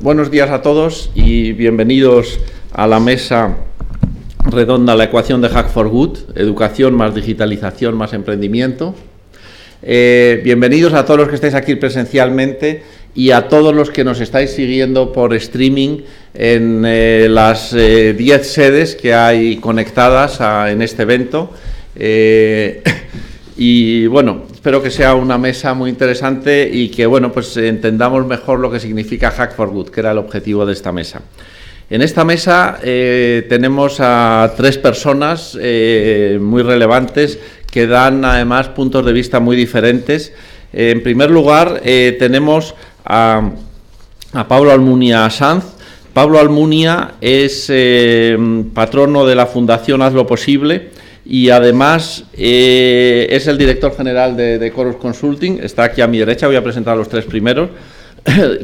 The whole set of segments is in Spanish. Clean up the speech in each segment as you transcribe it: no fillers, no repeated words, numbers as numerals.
Buenos días a todos y bienvenidos a la mesa redonda La ecuación de Hack for Good, educación más digitalización más emprendimiento. Bienvenidos a todos los que estáis aquí presencialmente y a todos los que nos estáis siguiendo por streaming en las 10 sedes que hay conectadas en este evento. Y bueno, espero que sea una mesa muy interesante y que bueno, pues entendamos mejor lo que significa Hack for Good, que era el objetivo de esta mesa. En esta mesa tenemos a 3 personas muy relevantes que dan además puntos de vista muy diferentes. En primer lugar tenemos a Pablo Almunia Sanz. Pablo Almunia es patrono de la Fundación Haz lo Posible y además es el director general de Chorus Consulting. Está aquí a mi derecha, voy a presentar a los 3 primeros,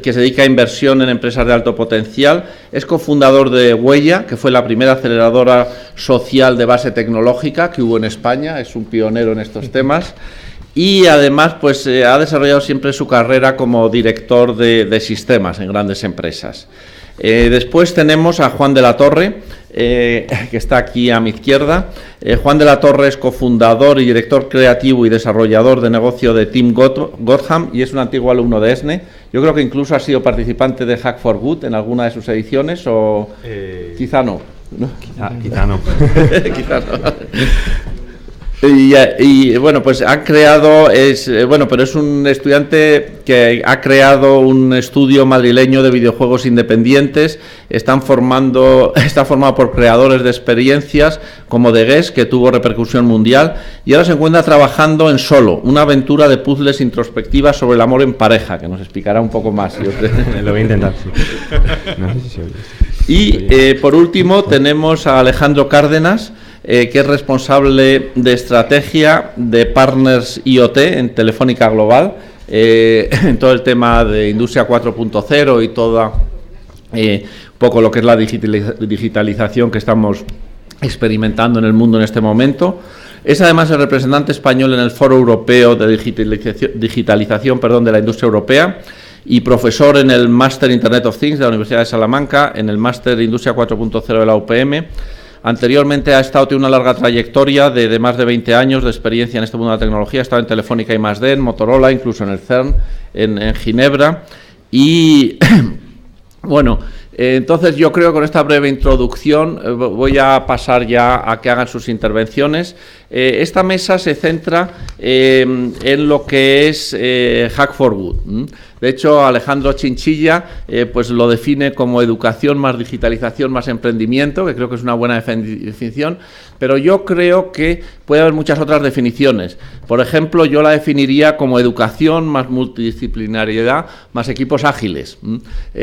que se dedica a inversión en empresas de alto potencial. Es cofundador de Huella, que fue la primera aceleradora social de base tecnológica que hubo en España, es un pionero en estos temas. Y además pues ha desarrollado siempre su carrera como director de sistemas en grandes empresas. Después tenemos a Juan de la Torre, que está aquí a mi izquierda. Juan de la Torre es cofundador y director creativo y desarrollador de negocio de Team Gotham y es un antiguo alumno de ESNE. Yo creo que incluso ha sido participante de Hack for Good en alguna de sus ediciones, o quizá no. Quizá no. Quizá no. Y bueno, pues ha creado, pero es un estudiante que ha creado un estudio madrileño de videojuegos independientes. Está formado por creadores de experiencias como The Guest, que tuvo repercusión mundial, y ahora se encuentra trabajando en Solo, una aventura de puzzles introspectivas sobre el amor en pareja, que nos explicará un poco más. Lo voy a intentar, sí. No sé si se oye. Y por último tenemos a Alejandro Cárdenas, que es responsable de estrategia de Partners IoT en Telefónica Global, en todo el tema de Industria 4.0 y toda un poco lo que es la digitalización que estamos experimentando en el mundo en este momento. Es además el representante español en el Foro Europeo de Digitalización de la Industria Europea y profesor en el Máster Internet of Things de la Universidad de Salamanca, en el Máster Industria 4.0 de la UPM. Anteriormente tiene una larga trayectoria de más de 20 años de experiencia en este mundo de la tecnología. Ha estado en Telefónica I+D, en Motorola, incluso en el CERN, en Ginebra. Y bueno, entonces yo creo que con esta breve introducción voy a pasar ya a que hagan sus intervenciones. Esta mesa se centra en lo que es Hack for Good. De hecho, Alejandro Chinchilla pues lo define como educación más digitalización más emprendimiento, que creo que es una buena definición, pero yo creo que puede haber muchas otras definiciones. Por ejemplo, yo la definiría como educación más multidisciplinariedad más equipos ágiles.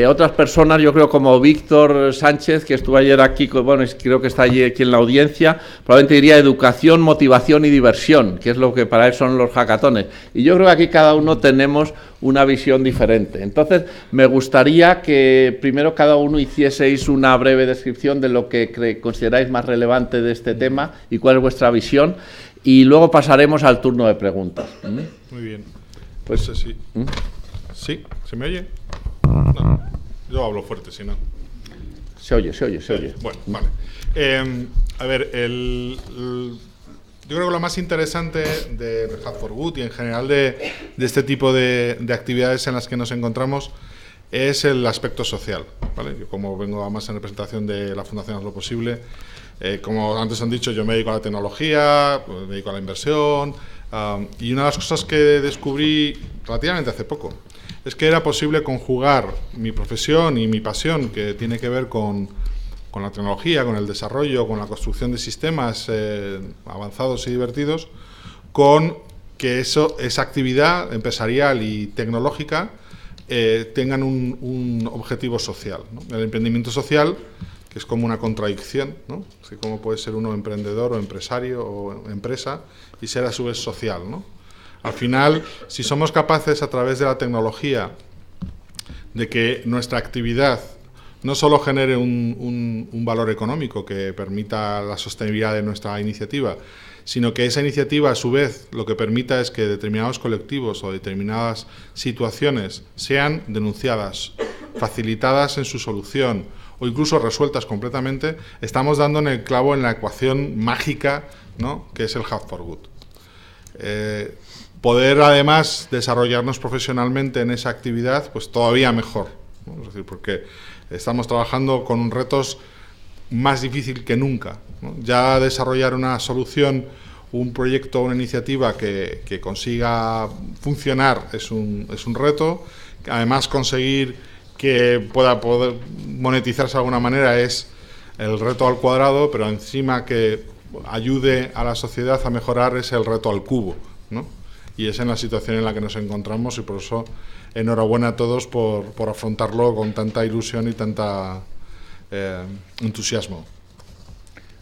Otras personas, yo creo como Víctor Sánchez, que estuvo ayer aquí, bueno, creo que está allí aquí en la audiencia, probablemente diría educación, motivación y diversión, que es lo que para él son los hackatones. Y yo creo que aquí cada uno tenemos una visión diferente. Entonces, me gustaría que primero cada uno hicieseis una breve descripción de lo que consideráis más relevante de este tema y cuál es vuestra visión, y luego pasaremos al turno de preguntas. Muy bien. Pues sí. ¿Sí? ¿Se me oye? No. Yo hablo fuerte, si no. Se oye. Bueno, vale. A ver, yo creo que lo más interesante de Hack for Good y en general de este tipo de actividades en las que nos encontramos es el aspecto social, ¿vale? Yo, como vengo además en representación de la Fundación Haz lo Posible, como antes han dicho, yo me dedico a la tecnología, me dedico a la inversión, y una de las cosas que descubrí relativamente hace poco es que era posible conjugar mi profesión y mi pasión, que tiene que ver con la tecnología, con el desarrollo, con la construcción de sistemas avanzados y divertidos, con que esa actividad empresarial y tecnológica tengan un objetivo social, ¿no? El emprendimiento social, que es como una contradicción, ¿no? Así como puede ser uno emprendedor o empresario o empresa y ser a su vez social, ¿no? Al final, si somos capaces a través de la tecnología de que nuestra actividad no solo genere un valor económico que permita la sostenibilidad de nuestra iniciativa, sino que esa iniciativa, a su vez, lo que permita es que determinados colectivos o determinadas situaciones sean denunciadas facilitadas en su solución o incluso resueltas completamente, estamos dando en el clavo en la ecuación mágica, ¿no?, que es el Hub for Good. Poder además desarrollarnos profesionalmente en esa actividad, pues todavía mejor, ¿no? Es decir, porque estamos trabajando con retos más difíciles que nunca, ¿no? Ya desarrollar una solución, un proyecto, una iniciativa que consiga funcionar es un reto. Además, conseguir que pueda poder monetizarse de alguna manera es el reto al cuadrado, pero encima que ayude a la sociedad a mejorar es el reto al cubo, ¿no? Y es en la situación en la que nos encontramos, y por eso enhorabuena a todos por afrontarlo con tanta ilusión y tanta entusiasmo.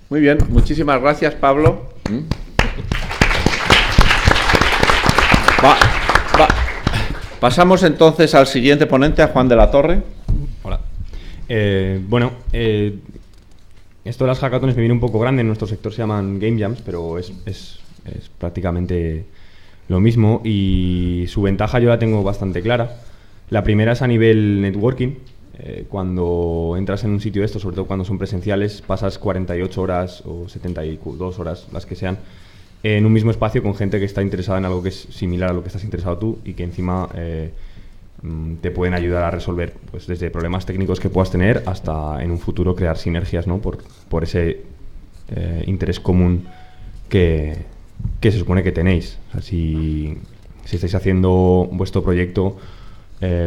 Muy bien, muchísimas gracias, Pablo. Pasamos entonces al siguiente ponente, a Juan de la Torre. Hola. Esto de las hackatones me viene un poco grande. En nuestro sector se llaman Game Jams, pero es prácticamente lo mismo, y su ventaja yo la tengo bastante clara. La primera es a nivel networking. Cuando entras en un sitio de esto, sobre todo cuando son presenciales, pasas 48 horas o 72 horas, las que sean, en un mismo espacio con gente que está interesada en algo que es similar a lo que estás interesado tú, y que encima te pueden ayudar a resolver, pues, desde problemas técnicos que puedas tener hasta en un futuro crear sinergias, ¿no?, por ese interés común que se supone que tenéis. O sea, si estáis haciendo vuestro proyecto,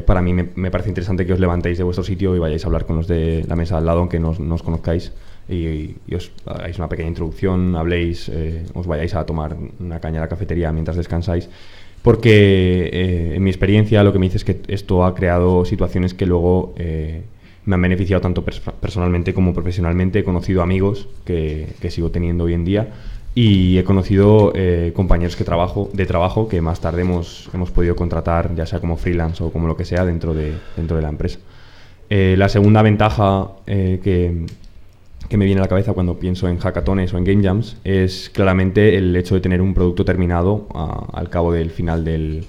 para mí me parece interesante que os levantéis de vuestro sitio y vayáis a hablar con los de la mesa al lado, aunque no os conozcáis, y os hagáis una pequeña introducción, habléis, os vayáis a tomar una caña a la cafetería mientras descansáis, porque en mi experiencia lo que me dice es que esto ha creado situaciones que luego me han beneficiado tanto personalmente como profesionalmente. He conocido amigos que sigo teniendo hoy en día, y he conocido compañeros de trabajo que más tarde hemos podido contratar, ya sea como freelance o como lo que sea, dentro de la empresa. La segunda ventaja que me viene a la cabeza cuando pienso en hackatones o en game jams es claramente el hecho de tener un producto terminado al cabo del final del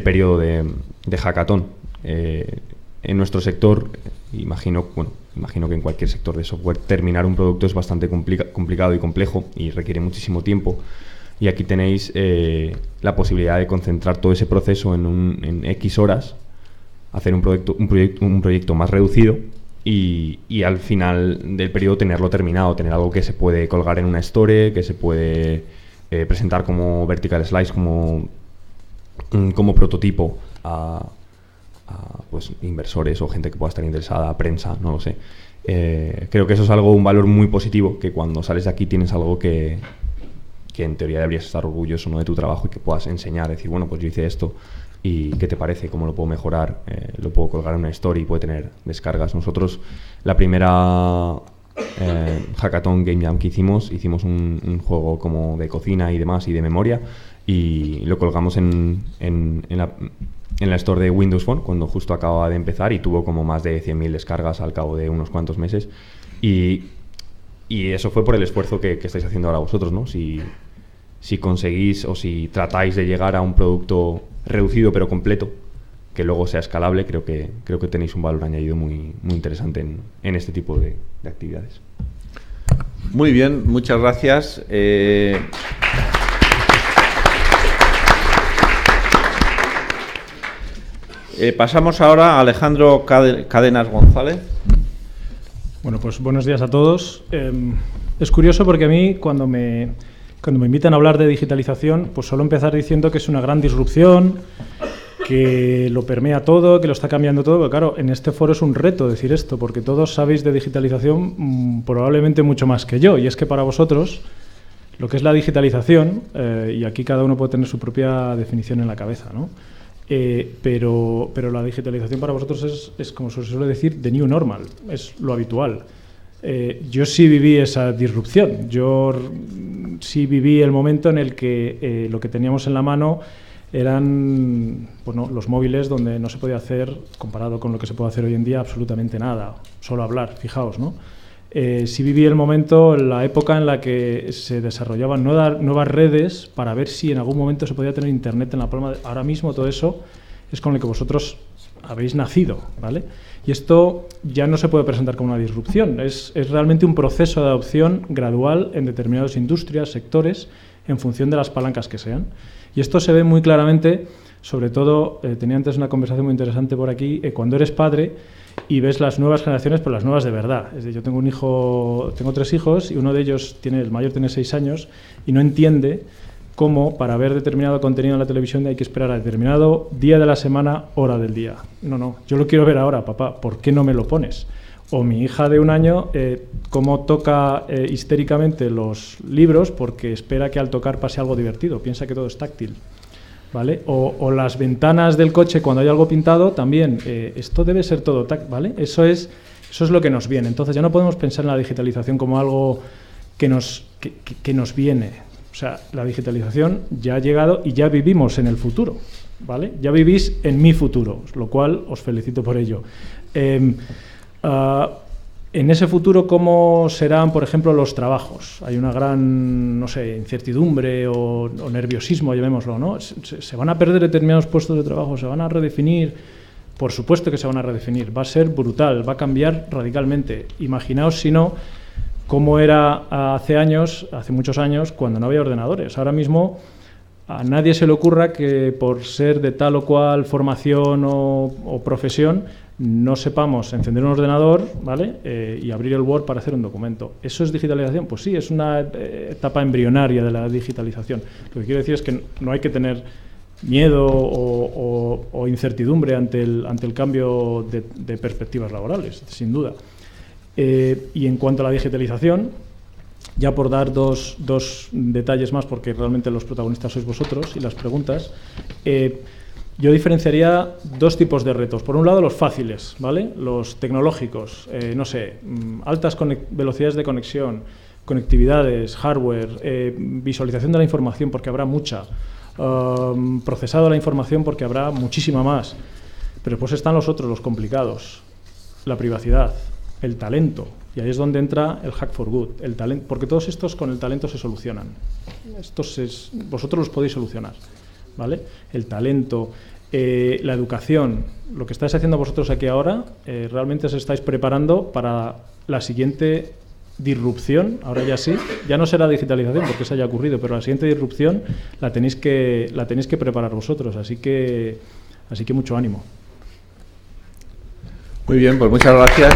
periodo de hackathon. En nuestro sector, imagino que en cualquier sector de software, terminar un producto es bastante complicado y complejo y requiere muchísimo tiempo. Y aquí tenéis la posibilidad de concentrar todo ese proceso en X horas, hacer un proyecto más reducido y al final del periodo tenerlo terminado, tener algo que se puede colgar en una store, que se puede presentar como vertical slice, como prototipo a pues inversores o gente que pueda estar interesada, prensa, no lo sé. Creo que eso es un valor muy positivo, que cuando sales de aquí tienes algo que en teoría deberías estar orgulloso, ¿no?, de tu trabajo, y que puedas enseñar, decir, bueno, pues yo hice esto, y ¿qué te parece? ¿Cómo lo puedo mejorar? Lo puedo colgar en una story, puede tener descargas. Nosotros, la primera hackathon Game Jam que hicimos un juego como de cocina y demás, y de memoria, y lo colgamos en la store de Windows Phone cuando justo acababa de empezar, y tuvo como más de 100.000 descargas al cabo de unos cuantos meses, y eso fue por el esfuerzo que estáis haciendo ahora vosotros, ¿no? Si conseguís, o si tratáis de llegar a un producto reducido pero completo, que luego sea escalable, creo que tenéis un valor añadido muy, muy interesante en este tipo de actividades. Muy bien, muchas gracias. Pasamos ahora a Alejandro Cadenas González. Bueno, pues buenos días a todos. Es curioso porque a mí cuando me invitan a hablar de digitalización, pues suelo empezar diciendo que es una gran disrupción, que lo permea todo, que lo está cambiando todo. Pero claro, en este foro es un reto decir esto, porque todos sabéis de digitalización probablemente mucho más que yo. Y es que para vosotros lo que es la digitalización, y aquí cada uno puede tener su propia definición en la cabeza, ¿no? Pero la digitalización para vosotros es, como se suele decir, the new normal, es lo habitual. Yo sí viví esa disrupción, yo sí viví el momento en el que lo que teníamos en la mano eran, bueno, los móviles, donde no se podía hacer, comparado con lo que se puede hacer hoy en día, absolutamente nada, solo hablar, fijaos, ¿no? Sí viví el momento, la época en la que se desarrollaban nuevas redes para ver si en algún momento se podía tener internet en la palma. Ahora mismo todo eso es con lo que vosotros habéis nacido, ¿vale? Y esto ya no se puede presentar como una disrupción, es realmente un proceso de adopción gradual en determinadas industrias, sectores, en función de las palancas que sean. Y esto se ve muy claramente, sobre todo, tenía antes una conversación muy interesante por aquí, cuando eres padre y ves las nuevas generaciones, pero las nuevas de verdad. Es decir, yo tengo 3 hijos y uno de ellos, el mayor tiene 6 años y no entiende cómo para ver determinado contenido en la televisión hay que esperar a determinado día de la semana, hora del día. No, yo lo quiero ver ahora, papá, ¿por qué no me lo pones? O mi hija de 1 año, cómo toca histéricamente los libros porque espera que al tocar pase algo divertido, piensa que todo es táctil, ¿vale? O las ventanas del coche cuando hay algo pintado, también, esto debe ser todo táctil, ¿vale? Eso es lo que nos viene. Entonces ya no podemos pensar en la digitalización como algo que nos viene. O sea, la digitalización ya ha llegado y ya vivimos en el futuro, ¿vale? Ya vivís en mi futuro, lo cual os felicito por ello. En ese futuro, ¿cómo serán, por ejemplo, los trabajos? Hay una gran, no sé, incertidumbre o nerviosismo, llamémoslo, ¿no? ¿Se van a perder determinados puestos de trabajo? ¿Se van a redefinir? Por supuesto que se van a redefinir. Va a ser brutal, va a cambiar radicalmente. Imaginaos, si no, cómo era hace muchos años, cuando no había ordenadores. Ahora mismo a nadie se le ocurra que por ser de tal o cual formación o profesión no sepamos encender un ordenador, ¿vale? Y abrir el Word para hacer un documento. ¿Eso es digitalización? Pues sí, es una etapa embrionaria de la digitalización. Lo que quiero decir es que no hay que tener miedo o incertidumbre ante el cambio de perspectivas laborales, sin duda. Y en cuanto a la digitalización, ya por dar dos detalles más, porque realmente los protagonistas sois vosotros y las preguntas, yo diferenciaría 2 tipos de retos. Por un lado, los fáciles, ¿vale? Los tecnológicos, altas velocidades de conexión, conectividades, hardware, visualización de la información, porque habrá mucha, procesado de la información, porque habrá muchísima más. Pero después están los otros, los complicados, la privacidad, el talento, y ahí es donde entra el Hack for Good, el talento, porque todos estos con el talento se solucionan. Vosotros los podéis solucionar, ¿vale? El talento, la educación, lo que estáis haciendo vosotros aquí ahora, realmente os estáis preparando para la siguiente disrupción. Ahora ya sí, ya no será digitalización porque eso haya ocurrido, pero la siguiente disrupción la tenéis que preparar vosotros, así que mucho ánimo. Muy bien, pues muchas gracias.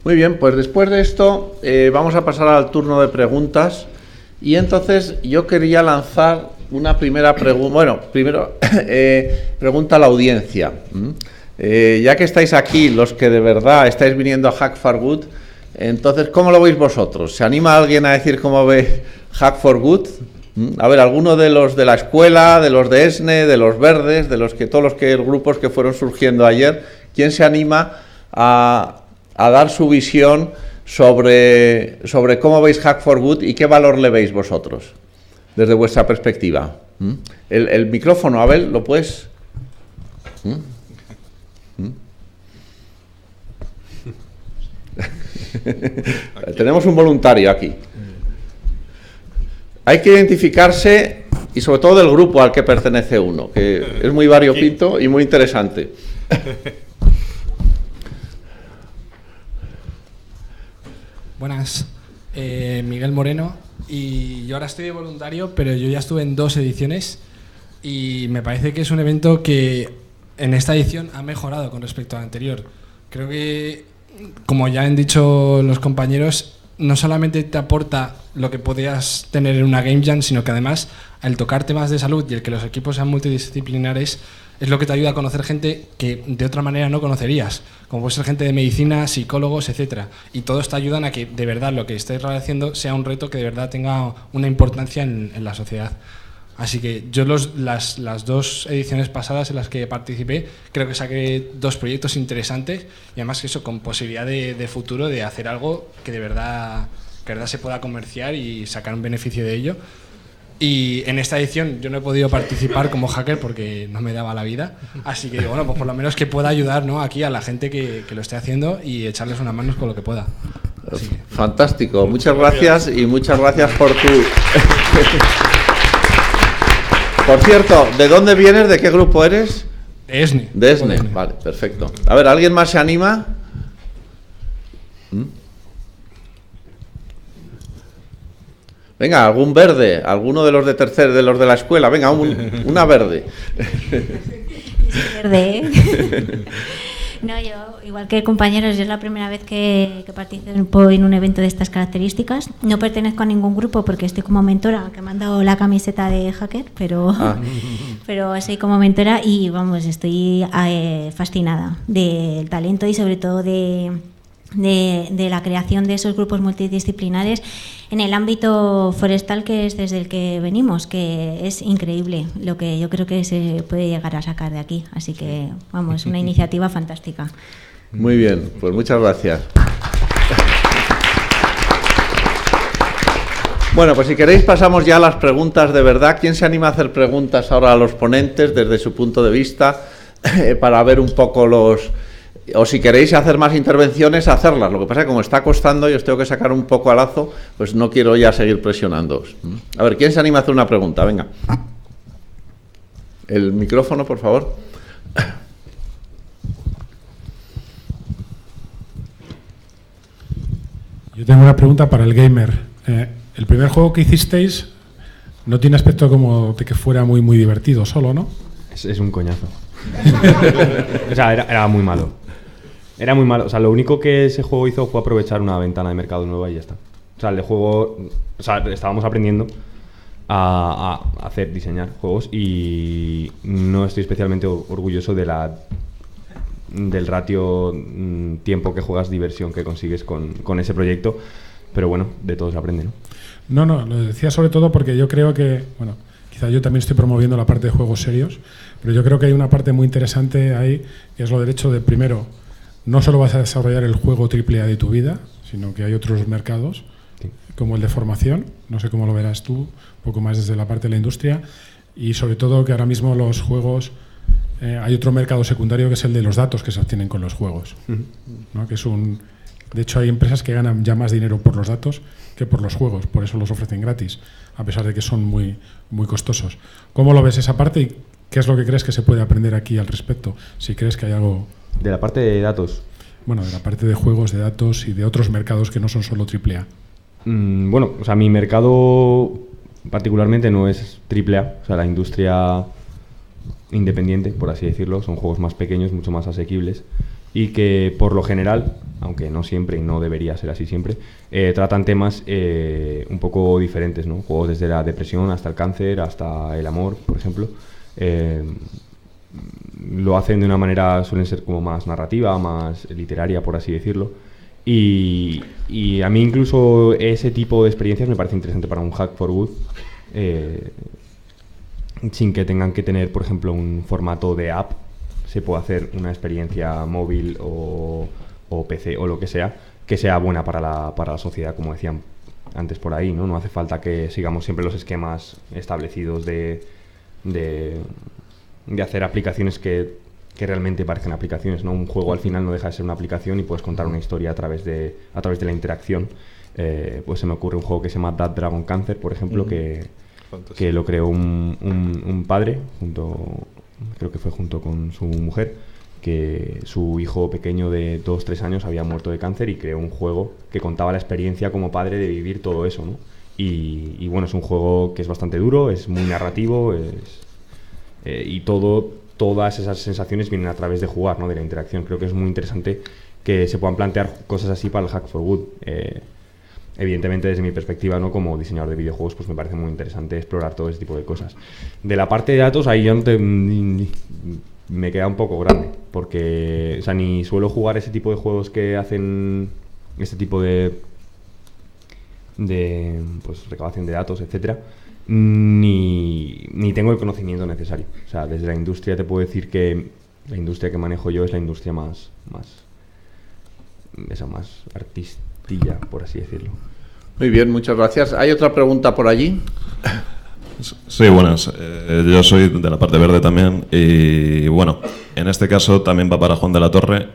Muy bien, pues después de esto vamos a pasar al turno de preguntas y entonces yo quería lanzar una primera pregunta. Bueno, primero pregunta a la audiencia. Ya que estáis aquí, los que de verdad estáis viniendo a Hack for Good, entonces, ¿cómo lo veis vosotros? ¿Se anima alguien a decir cómo ve Hack for Good? A ver, alguno de los de la escuela, de los de ESNE, de los verdes, de todos los grupos que fueron surgiendo ayer, ¿quién se anima a dar su visión sobre cómo veis Hack for Good y qué valor le veis vosotros desde vuestra perspectiva? El micrófono, Abel, ¿lo puedes? Tenemos un voluntario aquí. Hay que identificarse y sobre todo del grupo al que pertenece uno, que es muy variopinto y muy interesante. Buenas, Miguel Moreno, y yo ahora estoy de voluntario, pero yo ya estuve en 2 ediciones y me parece que es un evento que en esta edición ha mejorado con respecto a la anterior. Creo que, como ya han dicho los compañeros, no solamente te aporta lo que podrías tener en una Game Jam, sino que además, al tocar temas de salud y el que los equipos sean multidisciplinares, es lo que te ayuda a conocer gente que de otra manera no conocerías, como puede ser gente de medicina, psicólogos, etcétera. Y todos te ayudan a que de verdad lo que estés haciendo sea un reto que de verdad tenga una importancia en la sociedad. Así que yo las 2 ediciones pasadas en las que participé, creo que saqué 2 proyectos interesantes y además que eso, con posibilidad de futuro, de hacer algo que de verdad se pueda comerciar y sacar un beneficio de ello. Y en esta edición yo no he podido participar como hacker porque no me daba la vida, así que bueno, pues por lo menos que pueda ayudar, ¿no?, aquí a la gente que lo esté haciendo y echarles unas manos con lo que pueda. Fantástico, muchas gracias y muchas gracias por tu... Por cierto, ¿de dónde vienes? ¿De qué grupo eres? De ESNE. De ESNE, vale, perfecto. A ver, ¿alguien más se anima? Venga, algún verde, alguno de los de tercer, de los de la escuela, venga, una verde. Verde, ¿eh? No, yo, igual que compañeros, yo es la primera vez que participo en un evento de estas características. No pertenezco a ningún grupo porque estoy como mentora, que me han dado la camiseta de hacker, pero soy como mentora y vamos, estoy fascinada del talento y sobre todo de la creación de esos grupos multidisciplinares en el ámbito forestal, que es desde el que venimos, que es increíble lo que yo creo que se puede llegar a sacar de aquí. Así que, vamos, una iniciativa fantástica. Muy bien, pues muchas gracias. Bueno, pues si queréis pasamos ya a las preguntas de verdad. ¿Quién se anima a hacer preguntas ahora a los ponentes desde su punto de vista para ver un poco los... O si queréis hacer más intervenciones, hacerlas. Lo que pasa es que como está costando y os tengo que sacar un poco a lazo, pues no quiero ya seguir presionándoos. A ver, ¿quién se anima a hacer una pregunta? Venga. El micrófono, por favor. Yo tengo una pregunta para el gamer. El primer juego que hicisteis no tiene aspecto como de que fuera muy, muy divertido solo, ¿no? Es un coñazo. O sea, era muy malo. Era muy malo. O sea, lo único que ese juego hizo fue aprovechar una ventana de mercado nueva y ya está. O sea, el juego... O sea, estábamos aprendiendo a diseñar juegos y no estoy especialmente orgulloso del ratio tiempo que juegas, diversión que consigues con ese proyecto. Pero bueno, de todo se aprende, ¿no? No, lo decía sobre todo porque yo creo que... Bueno, quizá yo también estoy promoviendo la parte de juegos serios, pero yo creo que hay una parte muy interesante ahí, que es lo del hecho de, primero, no solo vas a desarrollar el juego AAA de tu vida, sino que hay otros mercados, sí, como el de formación, no sé cómo lo verás tú, un poco más desde la parte de la industria, y sobre todo que ahora mismo los juegos, hay otro mercado secundario que es el de los datos que se obtienen con los juegos, ¿no? Que es de hecho hay empresas que ganan ya más dinero por los datos que por los juegos, por eso los ofrecen gratis, a pesar de que son muy, muy costosos. ¿Cómo lo ves esa parte y qué es lo que crees que se puede aprender aquí al respecto? Si crees que hay algo... De la parte de datos. Bueno, de la parte de juegos, de datos y de otros mercados que no son solo AAA. Bueno, o sea, mi mercado particularmente no es AAA, o sea, la industria independiente, por así decirlo, son juegos más pequeños, mucho más asequibles y que por lo general, aunque no siempre y no debería ser así siempre, tratan temas un poco diferentes, ¿no? Juegos desde la depresión hasta el cáncer, hasta el amor, por ejemplo. Lo hacen de una manera, suelen ser como más narrativa, más literaria, por así decirlo. Y a mí incluso ese tipo de experiencias me parece interesante para un Hack for Good, sin que tengan que tener, por ejemplo, un formato de app. Se puede hacer una experiencia móvil o PC o lo que sea buena para la sociedad, como decían antes por ahí, ¿no? No hace falta que sigamos siempre los esquemas establecidos de hacer aplicaciones que realmente parezcan aplicaciones, ¿no? Un juego al final no deja de ser una aplicación y puedes contar una historia a través de la interacción. Pues se me ocurre un juego que se llama That Dragon Cancer, por ejemplo, que lo creó un padre, creo que fue junto con su mujer, que su hijo pequeño de 2-3 años había muerto de cáncer y creó un juego que contaba la experiencia como padre de vivir todo eso, ¿no? Y bueno, es un juego que es bastante duro, es muy narrativo, y todas esas sensaciones vienen a través de jugar, ¿no? De la interacción. Creo que es muy interesante que se puedan plantear cosas así para el Hack for Good. Evidentemente, desde mi perspectiva, ¿no? Como diseñador de videojuegos, pues me parece muy interesante explorar todo ese tipo de cosas. De la parte de datos, ahí yo me queda un poco grande, porque, o sea, ni suelo jugar ese tipo de juegos que hacen este tipo de pues recabación de datos, etcétera, ni tengo el conocimiento necesario. O sea, desde la industria te puedo decir que la industria que manejo yo es la industria más artistilla, por así decirlo. Muy bien, muchas gracias. ¿Hay otra pregunta por allí? Sí, buenas. Yo soy de la parte verde también y bueno, en este caso también va para Juan de la Torre,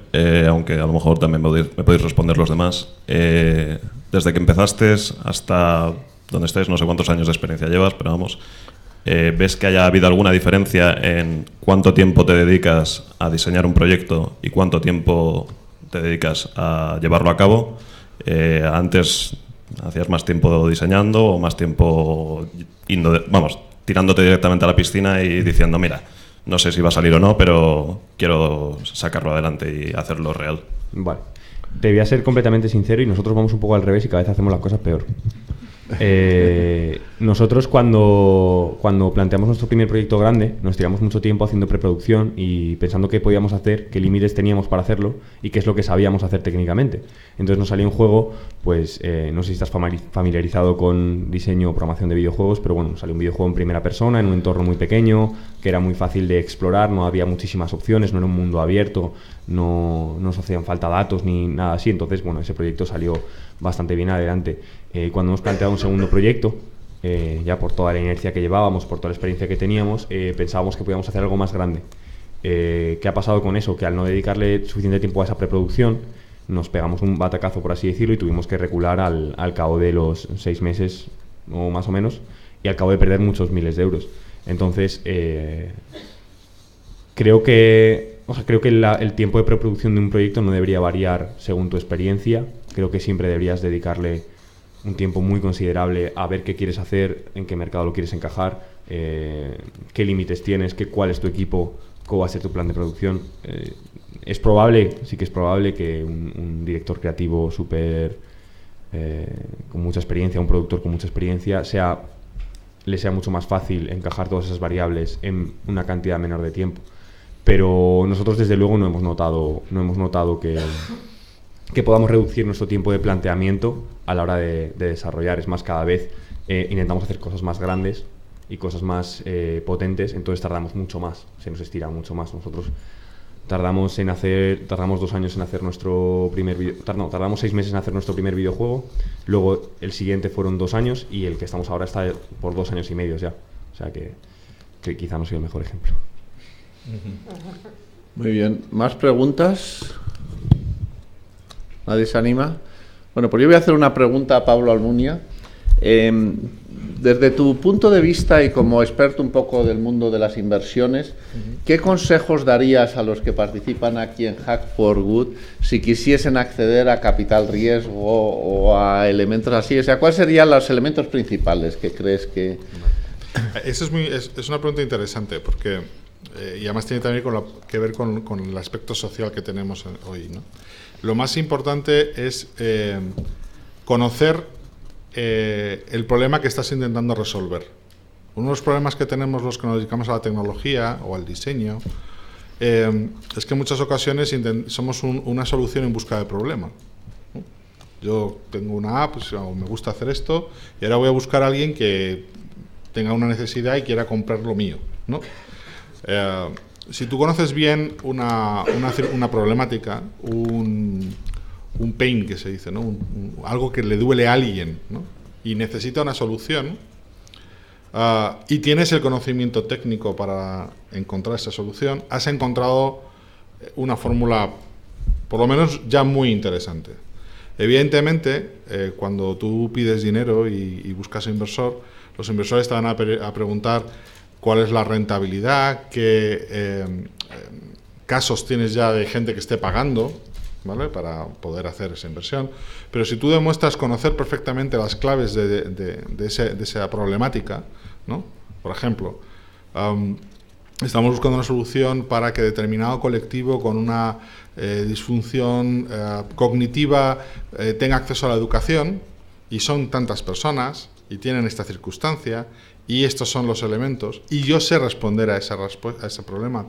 aunque a lo mejor también me podéis responder los demás. Desde que empezaste hasta donde estés, no sé cuántos años de experiencia llevas, pero vamos, ¿ves que haya habido alguna diferencia en cuánto tiempo te dedicas a diseñar un proyecto y cuánto tiempo te dedicas a llevarlo a cabo? Antes hacías más tiempo diseñando o más tiempo tirándote directamente a la piscina y diciendo, mira, no sé si va a salir o no, pero quiero sacarlo adelante y hacerlo real. Vale. Te voy a ser completamente sincero y nosotros vamos un poco al revés y cada vez hacemos las cosas peor. Nosotros cuando planteamos nuestro primer proyecto grande nos tiramos mucho tiempo haciendo preproducción y pensando qué podíamos hacer, qué límites teníamos para hacerlo y qué es lo que sabíamos hacer técnicamente. Entonces nos salió un juego, pues no sé si estás familiarizado con diseño o programación de videojuegos, pero bueno, salió un videojuego en primera persona, en un entorno muy pequeño, que era muy fácil de explorar, no había muchísimas opciones, no era un mundo abierto, no nos hacían falta datos ni nada así. Entonces, bueno, ese proyecto salió bastante bien adelante. Cuando hemos planteado un segundo proyecto, ya por toda la inercia que llevábamos, por toda la experiencia que teníamos, pensábamos que podíamos hacer algo más grande. ¿Qué ha pasado con eso? Que al no dedicarle suficiente tiempo a esa preproducción, nos pegamos un batacazo, por así decirlo, y tuvimos que recular al cabo de los 6 meses, o más o menos, y al cabo de perder muchos miles de euros. Entonces, creo que el tiempo de preproducción de un proyecto no debería variar según tu experiencia. Creo que siempre deberías dedicarle un tiempo muy considerable a ver qué quieres hacer, en qué mercado lo quieres encajar, qué límites tienes, cuál es tu equipo, cómo va a ser tu plan de producción. Es probable, sí que es probable que un director creativo con mucha experiencia, un productor con mucha experiencia, le sea mucho más fácil encajar todas esas variables en una cantidad menor de tiempo. Pero nosotros desde luego no hemos notado que podamos reducir nuestro tiempo de planteamiento a la hora de desarrollar. Es más, cada vez intentamos hacer cosas más grandes y cosas más potentes, entonces tardamos mucho más, se nos estira mucho más. Nosotros tardamos 2 años en hacer nuestro primer tardamos 6 meses en hacer nuestro primer videojuego, luego el siguiente fueron 2 años y el que estamos ahora está por 2 años y medio ya, o sea que quizá no soy el mejor ejemplo. Muy bien, ¿más preguntas? ¿Nadie se anima? Bueno, pues yo voy a hacer una pregunta a Pablo Almunia. Desde tu punto de vista y como experto un poco del mundo de las inversiones, ¿qué consejos darías a los que participan aquí en Hack for Good si quisiesen acceder a capital riesgo o a elementos así? O sea, ¿cuáles serían los elementos principales que crees que...? Eso es una pregunta interesante porque y además tiene también que ver con el aspecto social que tenemos hoy, ¿no? Lo más importante es conocer el problema que estás intentando resolver. Uno de los problemas que tenemos los que nos dedicamos a la tecnología o al diseño es que en muchas ocasiones somos una solución en busca de problema, ¿no? Yo tengo una app, pues, me gusta hacer esto y ahora voy a buscar a alguien que tenga una necesidad y quiera comprar lo mío, ¿no? Si tú conoces bien una problemática, un pain que se dice, ¿no? Algo que le duele a alguien, ¿no? Y necesita una solución, y tienes el conocimiento técnico para encontrar esa solución, has encontrado una fórmula por lo menos ya muy interesante. Evidentemente, cuando tú pides dinero y buscas inversor, los inversores te van a preguntar cuál es la rentabilidad, qué casos tienes ya de gente que esté pagando, ¿vale?, para poder hacer esa inversión. Pero si tú demuestras conocer perfectamente las claves de esa problemática, ¿no? Por ejemplo, estamos buscando una solución para que determinado colectivo con una disfunción cognitiva tenga acceso a la educación, y son tantas personas y tienen esta circunstancia y estos son los elementos, y yo sé responder a ese problema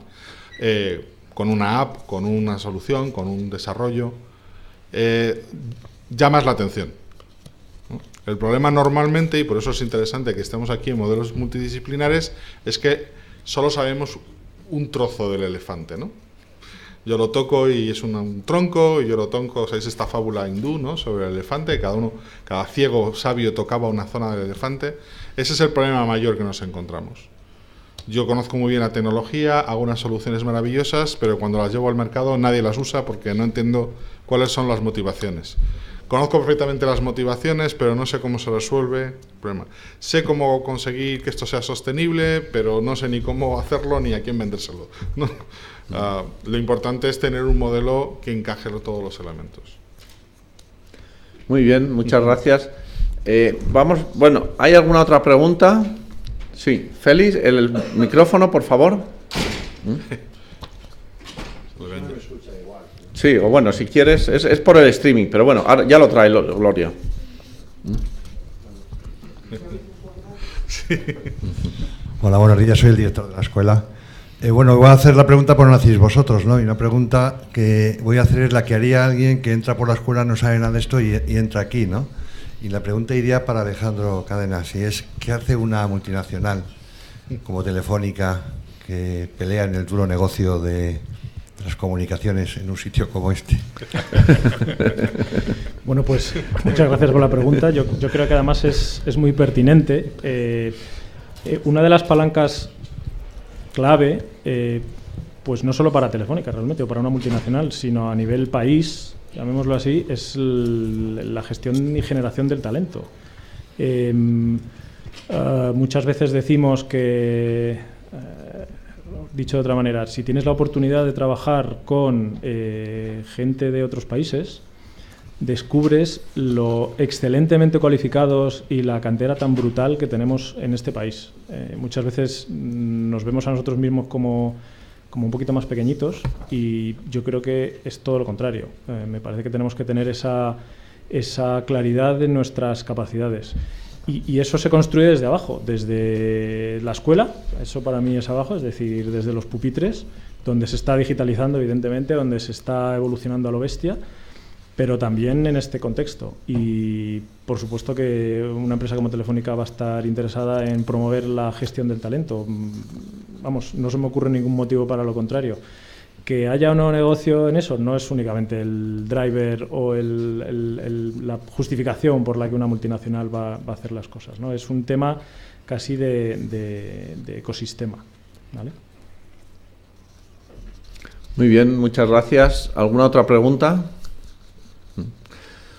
con una app, con una solución, con un desarrollo, llamas la atención, ¿no? El problema normalmente, y por eso es interesante que estemos aquí en modelos multidisciplinares, es que solo sabemos un trozo del elefante, ¿no? Yo lo toco y es un tronco, y yo lo toco, o sea, es esta fábula hindú, ¿no?, sobre el elefante, cada ciego sabio tocaba una zona del elefante. Ese es el problema mayor que nos encontramos. Yo conozco muy bien la tecnología, hago unas soluciones maravillosas, pero cuando las llevo al mercado nadie las usa porque no entiendo cuáles son las motivaciones. conozco perfectamente las motivaciones, pero no sé cómo se resuelve el problema. Sé cómo conseguir que esto sea sostenible, pero no sé ni cómo hacerlo ni a quién vendérselo, ¿no? Lo importante es tener un modelo que encaje todos los elementos. Muy bien, muchas gracias. Vamos, bueno, ¿hay alguna otra pregunta? Sí, Félix, el micrófono, por favor. Sí, o bueno, si quieres, es por el streaming, pero bueno, ahora ya lo trae Gloria. Sí. Hola, buenos días, soy el director de la escuela. Bueno, voy a hacer la pregunta por no hacéis vosotros, ¿no? Y una pregunta que voy a hacer es la que haría alguien que entra por la escuela, no sabe nada de esto y entra aquí, ¿no? Y la pregunta iría para Alejandro Cárdenas, y es, ¿qué hace una multinacional como Telefónica que pelea en el duro negocio de las comunicaciones en un sitio como este? Bueno, pues muchas gracias por la pregunta. Yo creo que además es muy pertinente. Una de las palancas clave, pues no solo para Telefónica realmente, o para una multinacional, sino a nivel país, llamémoslo así, es la gestión y generación del talento. Muchas veces decimos que, dicho de otra manera, si tienes la oportunidad de trabajar con gente de otros países, descubres lo excelentemente cualificados y la cantera tan brutal que tenemos en este país. Muchas veces nos vemos a nosotros mismos como un poquito más pequeñitos, y yo creo que es todo lo contrario. Me parece que tenemos que tener esa claridad de nuestras capacidades. Y eso se construye desde abajo, desde la escuela, eso para mí es abajo, es decir, desde los pupitres, donde se está digitalizando, evidentemente, donde se está evolucionando a lo bestia, pero también en este contexto. Y por supuesto que una empresa como Telefónica va a estar interesada en promover la gestión del talento. Vamos, no se me ocurre ningún motivo para lo contrario. Que haya o no negocio en eso no es únicamente el driver o la justificación por la que una multinacional va a hacer las cosas, ¿no? Es un tema casi de ecosistema, ¿vale? Muy bien, muchas gracias. ¿Alguna otra pregunta?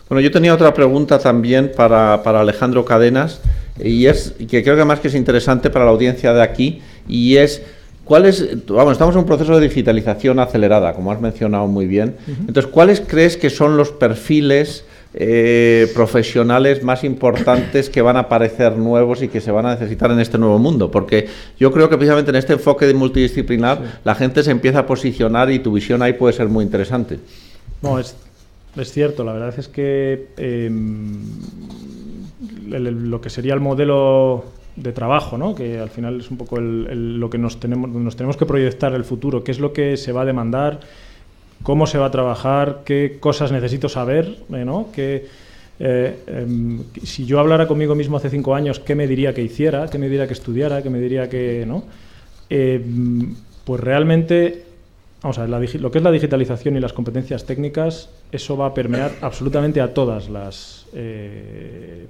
Bueno, yo tenía otra pregunta también para Alejandro Cárdenas, y es que creo que además que es interesante para la audiencia de aquí, y es estamos en un proceso de digitalización acelerada, como has mencionado muy bien. Entonces, ¿cuáles crees que son los perfiles profesionales más importantes que van a aparecer nuevos y que se van a necesitar en este nuevo mundo? Porque yo creo que precisamente en este enfoque de multidisciplinar la gente se empieza a posicionar y tu visión ahí puede ser muy interesante. No, es cierto, la verdad es que lo que sería el modelo de trabajo, ¿no? Que al final es un poco lo que nos tenemos que proyectar el futuro, qué es lo que se va a demandar, cómo se va a trabajar, qué cosas necesito saber, ¿no? Si yo hablara conmigo mismo hace 5 años, ¿qué me diría que hiciera? ¿Qué me diría que estudiara? ¿Qué me diría que no? Pues realmente, vamos a ver, lo que es la digitalización y las competencias técnicas, eso va a permear absolutamente a todas las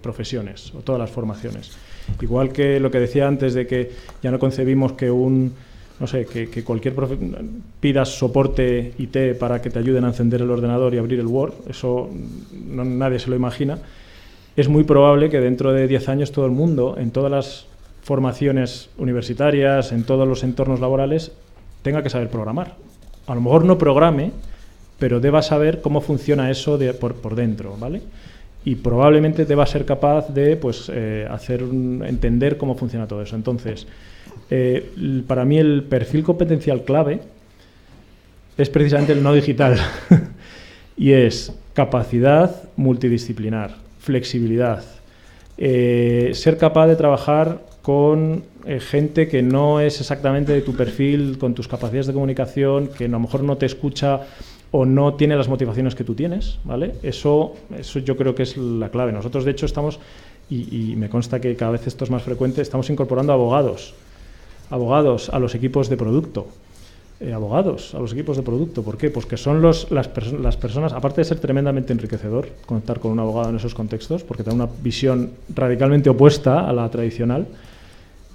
profesiones o todas las formaciones. Igual que lo que decía antes de que ya no concebimos que que cualquier pidas soporte IT para que te ayuden a encender el ordenador y abrir el Word, eso nadie se lo imagina. Es muy probable que dentro de 10 años todo el mundo, en todas las formaciones universitarias, en todos los entornos laborales, tenga que saber programar. A lo mejor no programe, pero deba saber cómo funciona eso por dentro, ¿vale? Y probablemente deba ser capaz de entender cómo funciona todo eso. Entonces, para mí el perfil competencial clave es precisamente el no digital y es capacidad multidisciplinar, flexibilidad, ser capaz de trabajar con gente que no es exactamente de tu perfil, con tus capacidades de comunicación, que a lo mejor no te escucha o no tiene las motivaciones que tú tienes, ¿vale? Eso yo creo que es la clave. Nosotros, de hecho, estamos, y me consta que cada vez esto es más frecuente, estamos incorporando abogados a los equipos de producto. ¿Por qué? Pues que son las personas, aparte de ser tremendamente enriquecedor contar con un abogado en esos contextos, porque te da una visión radicalmente opuesta a la tradicional,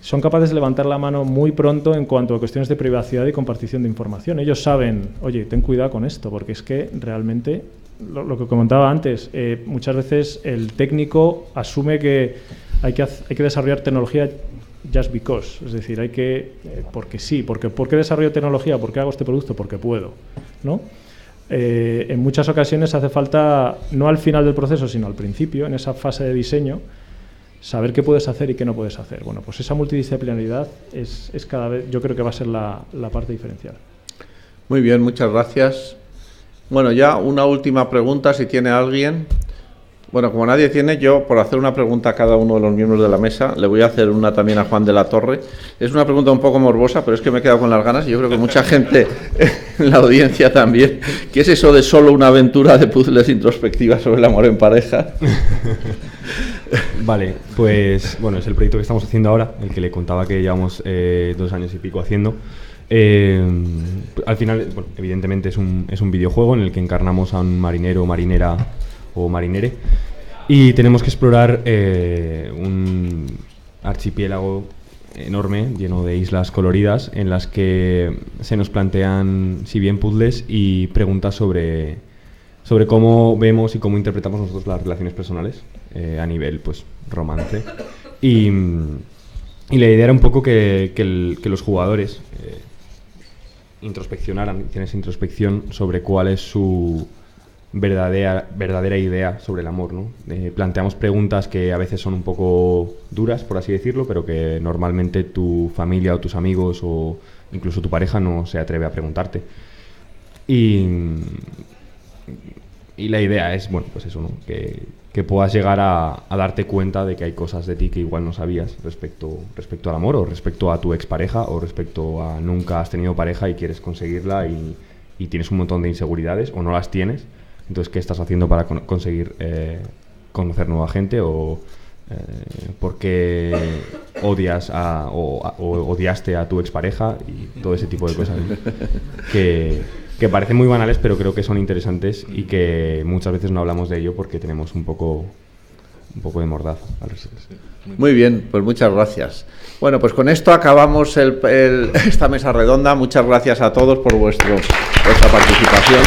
son capaces de levantar la mano muy pronto en cuanto a cuestiones de privacidad y compartición de información. Ellos saben, oye, ten cuidado con esto, porque es que realmente lo que comentaba antes, muchas veces el técnico asume que hay que desarrollar tecnología just because, es decir, porque sí, ¿por qué desarrollo tecnología? ¿Por qué hago este producto? Porque puedo, ¿no? En muchas ocasiones hace falta, no al final del proceso, sino al principio, en esa fase de diseño, saber qué puedes hacer y qué no puedes hacer. Bueno, pues esa multidisciplinaridad es cada vez, yo creo que va a ser la parte diferencial. Muy bien, muchas gracias. Bueno, ya una última pregunta, si tiene alguien. Bueno, como nadie tiene, yo por hacer una pregunta a cada uno de los miembros de la mesa, le voy a hacer una también a Juan de la Torre. Es una pregunta un poco morbosa, pero es que me he quedado con las ganas y yo creo que mucha gente en la audiencia también. ¿Qué es eso de solo una aventura de puzzles introspectivas sobre el amor en pareja? Vale, pues bueno, es el proyecto que estamos haciendo ahora, el que le contaba que llevamos 2 años y pico haciendo. Al final, bueno, evidentemente es un videojuego en el que encarnamos a un marinero, marinera o marinere y tenemos que explorar un archipiélago enorme, lleno de islas coloridas, en las que se nos plantean, si bien puzzles y preguntas sobre cómo vemos y cómo interpretamos nosotros las relaciones personales a nivel, pues, romance. Y la idea era un poco que los jugadores introspeccionaran, hicieran esa introspección sobre cuál es su verdadera idea sobre el amor, ¿no? Planteamos preguntas que a veces son un poco duras, por así decirlo, pero que normalmente tu familia o tus amigos o incluso tu pareja no se atreve a preguntarte. Y la idea es, bueno, pues eso, ¿no? Que puedas llegar a darte cuenta de que hay cosas de ti que igual no sabías respecto al amor, o respecto a tu expareja, o respecto a nunca has tenido pareja y quieres conseguirla y tienes un montón de inseguridades o no las tienes. Entonces, ¿qué estás haciendo para conseguir conocer nueva gente? ¿O por qué odias o odiaste a tu expareja? Y todo ese tipo de cosas, ¿no? que parecen muy banales, pero creo que son interesantes y que muchas veces no hablamos de ello porque tenemos un poco de mordaza. Muy bien, pues muchas gracias. Bueno, pues con esto acabamos esta mesa redonda. Muchas gracias a todos por vuestra participación.